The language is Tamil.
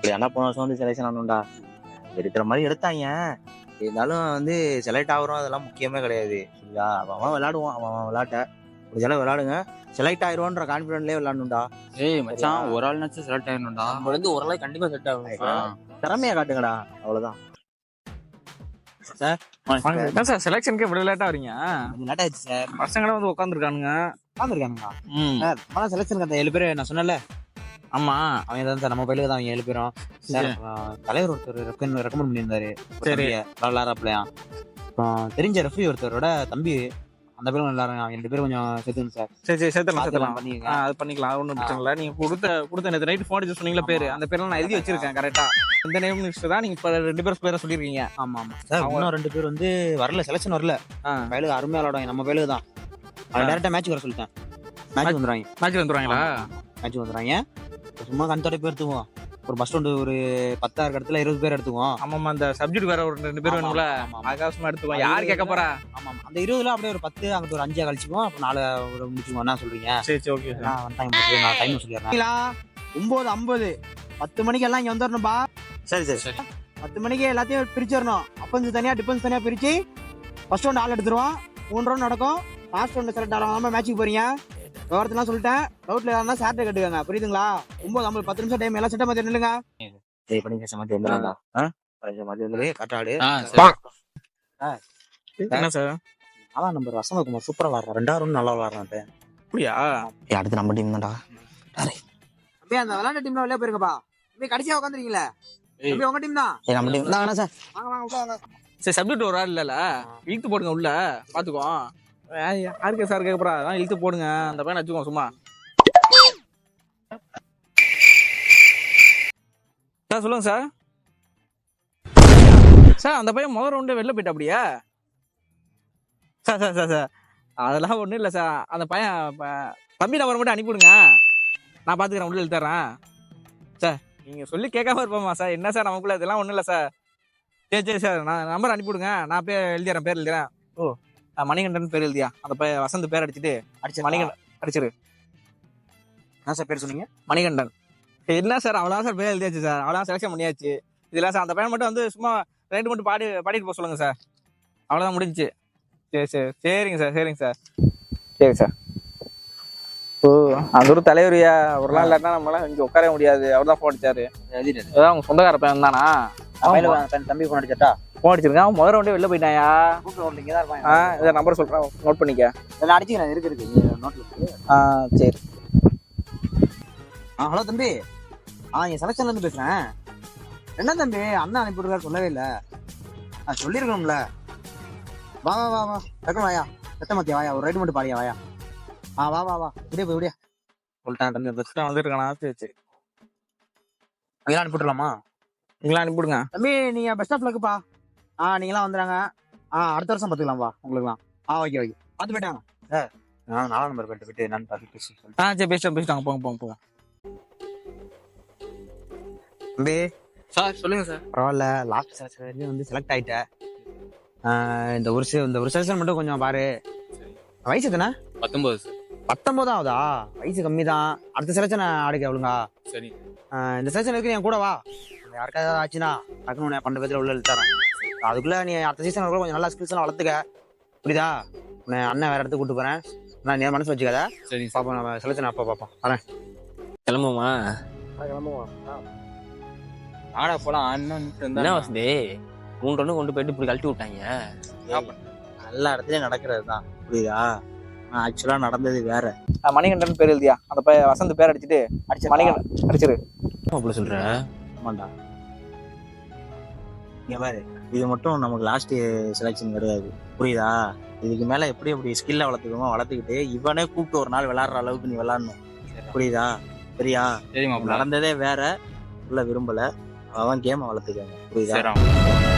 இப்படி ஆனா போன வருஷம் வந்து செலெக்ஷன் ஆனோம்டா. எடுக்கிற மாதிரி எடுத்தாங்க. இருந்தாலும் வந்து செலக்ட் ஆகுறோம் அதெல்லாம் முக்கியமே கிடையாது. சரியா? அவன் விளையாடுவான், அவன் விளையாட்ட முடிஞ்சாலும் விளையாடுங்க. செலக்ட் ஆயிருவோன்ற கான்பிடன்ட்லயே விளையாடணும்டா. ஏய் மச்சான், ஒரு ஆள்னாச்சும் செலக்ட் ஆயிடணும்டா. நம்ம வந்து ஒரு நாள் கண்டிப்பா செட் ஆகும். திறமையா காட்டுங்கடா, அவ்வளவுதான். சார் என்ன சார் செலெக்ஷனுக்கு இவ்வளவு லேட்டா வரீங்க? லேட் ஆயிடுச்சு சார். பசங்களும் வந்து உட்காந்துருக்கானுங்க. உட்காந்துருக்கானுங்களா சார்? அதான் செலெக்ஷனுக்கு அந்த 7 பேர் நான் சொன்னேன்ல. ஆமா, அவங்க தான் சார் நம்ம பயிலுக்கு தான் அவங்க 7 பேரும். சார் தலைவர் ஒருத்தர் ரெக்கமெண்ட் பண்ணியிருந்தாரு. சரி. விளாட்றாப்லையா. அப்புறம் தெரிஞ்ச ரெஃப்ரி ஒருத்தரோட தம்பி, அந்த பேரும் எல்லாரும் அவங்க 2 பேரும் கொஞ்சம் சேர்த்துங்க சார். சரி சேர்த்தலாம் பண்ணிக்கங்க. அது பண்ணிக்கலாம், ஒன்றும் பிரச்சனை இல்லை. நீங்க கொடுத்த நேற்று நைட் ஃபோன் அடிச்சு சொன்னீங்களா பேரு, அந்த பேரெல்லாம் நான் எழுதி வச்சிருக்கேன் கரெக்டா. இந்த நேம் லிஸ்ட் தான் நீங்க இப்போ 2 பேர் பேரை சொல்லியிருக்கீங்க. ஆமா சார். இன்னும் 2 பேர் வந்து வரல, செலெக்ஷன் வரல. பயிலுக்கு அருமையா விளாடுவாங்க, நம்ம பயிலுக்கு தான். அவன் டேரக்டா மேட்ச் வர சொல்லிட்டேன். மேட்ச் வந்துடுவாங்களா? மேட்ச் வந்துடுறாங்க. சும்மா கண் பேர் எடுத்துக்குவோம். ஒரு பஸ் ஸ்டாண்டு ஒரு 10 இடத்துல 20 பேர் எடுத்துக்குவோம். ஆமாம், அந்த சப்ஜெக்ட் வேற ஒரு 2 பேர் வேணும்ல, ஆகாசமா எடுத்துக்குவோம். யார் கேட்க போறா? ஆமா, அந்த 20ல அப்படியே ஒரு 10 அங்கிட்டு ஒரு 5 கழிச்சுக்குவோம். அப்புறம் 4 ஒரு முடிச்சுக்குவோம். என்ன சொல்றீங்க? சரி ஓகே சார். நான் டைம் சொல்லிடுறேன். 9:50 10 மணிக்கு எல்லாம் இங்க வந்துடணும்பா. சரி 10 மணிக்கு எல்லாத்தையும் பிரிச்சிடணும். அப்பன்ஸ் தனியா டிஃபென்ஸ் தனியா பிரிச்சு ஃபர்ஸ்ட் ரவுண்ட் ஆள் எடுத்துருவோம். 3 ரவுண்ட் நடக்கும். லாஸ்ட் ரவுண்ட் செலக்ட் ஆகாம மேட்சுக்கு போறீங்க. விவரத்தெல்லாம் சொல்லிட்டேன். டவுட்ல யாருன்னா சார்ட்ட கேட்டுக்கங்க. புரியுதுங்களா? 9:50 10 நிமிஷம் டைம். எல்லாம் செட்ட மாதிரி நில்லுங்க. என்ன சார்? அதான் நம்பர் வசந்தகுமார் சூப்பரா விளாடுறான். 2வது ரவுண்ட் நல்லா விளாடுறான். அப்படியா? அடுத்து நம்ம டீம் தான்டா. அந்த விளையாட்டு டீம்ல வெளியே போயிருங்கப்பா. கடைசியா உட்காந்துருக்கீங்களே, உங்க டீம் தான். நம்ம டீம் தான் சார். வாங்க. சரி, சப்ஜெக்ட் ஒரு ஆள் இல்ல, இழுத்து போடுங்க உள்ள பாத்துக்கோ. யாருக்கு சார் கேட்க போறா? அதான் இழுத்து போடுங்க. அந்த பையனை வச்சுக்கோ சும்மா. சார் சொல்லுங்க சார். சார் அந்த பையன் முதல் ரவுண்டே வெளில போயிட்டா அப்படியா? சார் அதெல்லாம் ஒன்றும் இல்லை சார். அந்த பையன் தம்பி நம்பர் மட்டும் அனுப்பிவிடுங்க, நான் பார்த்துக்கிறேன், உள்ள எழுத்துறேன். சார் நீங்கள் சொல்லி கேட்காம இருப்போமா சார்? என்ன சார் நமக்குள்ள இதெல்லாம் ஒன்றும் இல்லை சார். சரி சார், நான் நம்பர் அனுப்பிவிடுங்க, நான் எழுதிறேன், பேர் எழுதுறேன். ஓ, மணிகண்டன் பேர் எழுதியா? அந்த பையன் வசந்த் பேர் அடிச்சுட்டு மணிகண்டன் அடிச்சிரு. என்ன சார் பேர் சொன்னீங்க? மணிகண்டன். என்ன சார் அவ்வளோதான் சார் பேர் எழுதியாச்சு சார். அவ்வளோதான் செலக்ஷன் பண்ணியாச்சு. இதெல்லாம் சார் அந்த பையன் மட்டும் வந்து சும்மா ரைட்டு மட்டும் பாடிட்டு போக சொல்லுங்க சார். அவ்வளோதான் முடிஞ்சிச்சு. சரிங்க சார். சரி சார். ஓ, அந்த ஒரு தலைவரியா ஒரு நாள் இல்லாட்டினா நம்மளாம் இங்கே உட்கார முடியாது. அவர் தான் ஃபோன் அடிச்சாரு. அதான் அவங்க சொந்தக்கார பையன் தானா? தம்பி ஃபோன் அடிச்சா ஃபோன் அடிச்சிருக்கேன். அவன் முதல் ரவுண்டே வெளில போயிட்டாயா? இங்கே தான் இருப்பான். இதை நம்பர் சொல்கிறேன், நோட் பண்ணிக்க. நான் அடிச்சுக்கிறேன். இருக்கு நோட்டில். சரி. ஹலோ தம்பி. என் செலக்ஷன்ல இருந்து பேசுறேன். என்ன தம்பி அண்ணன் அனுப்பிவிடுறாரு, சொல்லவே இல்லை. சொல்லியிருக்கணும்ல. வா டக்குனு வாயா. செத்த மத்தியா வாயா, ஒரு ரைடு மட்டும் பாடியா வாயா. வா விடியா சொல்லிட்டேன் தம்பி. அந்த வந்துருக்கானா? சரி. அங்கெல்லாம் அனுப்பிவிடலாமா? நீங்களாம் அனுப்பிவிடுங்க தம்பி. நீங்க பெஸ்ட் ஆஃப் லக்குப்பா. நீங்களாம் வந்துடுறாங்க. அடுத்த வருஷம் பார்த்துக்கலாம்ப்பா உங்களுக்குலாம். ஓகே பார்த்து போயிட்டாங்க சார். 4 நம்பர் போயிட்டு என்னன்னு பார்த்து சரி பேசிட்டாங்க. போங்க. தம்பி சார் சொல்லுங்க சார். பரவாயில்ல, லாஸ்ட் செலக்ஷன் வந்து செலக்ட் ஆயிட்டேன். இந்த ஒரு செலக்ஷன் மட்டும் கொஞ்சம் பாரு. வயசு எத்தனை? 19 சார். 19ஆவதா? வயசு கம்மி தான். அடுத்த செலக்ஷன் ஆடுக்க ஒழுங்கா. சரி. இந்த செலக்ஷன் இருக்கு, என் கூட வா. யாருக்காவது ஏதாவது ஆச்சுன்னா டக்குனு நான் 12 பேத்துல உள்ள எழுத்தாரேன். அதுக்குள்ள நீ அடுத்த சீசன் கூட கொஞ்சம் நல்லா ஸ்கில்ஸ் எல்லாம் வளர்த்துக்க. புரியுதா? அண்ணன் வேற இடத்துக்கு கூட்டு போறேன். நான் நீ மனசு வச்சுக்காத. சரி பாப்போம், நம்ம செலக்ஷன் அப்பா பார்ப்போம். வரேன். கிளம்புமா? ஆடா போலாம். அண்ணன் என்ன வசதி 3 ரவுண்டு கொண்டு போயிட்டு இப்படி கழட்டி விட்டாங்க. எல்லா இடத்துலயும் நடக்கிறது தான், புரியுதா? ஆக்சுவலா நடந்தது வேற. மணிகண்டன் பேர் எழுதியா? அந்த பையன் வசந்த் பேர் அடிச்சுட்டு மணிகண்டன் அடிச்சிரு. அப்படி சொல்ற? ஆமாண்டா. இங்க பாரு, இது மட்டும் நமக்கு லாஸ்ட் செலக்ஷன் கிடையாது, புரியுதா? இதுக்கு மேல எப்படி ஸ்கில்ல வளர்த்துக்கிட்டு இவனே கூப்பிட்டு ஒரு நாள் விளையாடுற அளவுக்கு நீ விளையாடணும், புரியுதா? சரியா? சரி, நடந்ததே வேற. உள்ள விரும்பல. அவன் கேமை வளர்த்துக்காங்க, புரியுதா? சரி.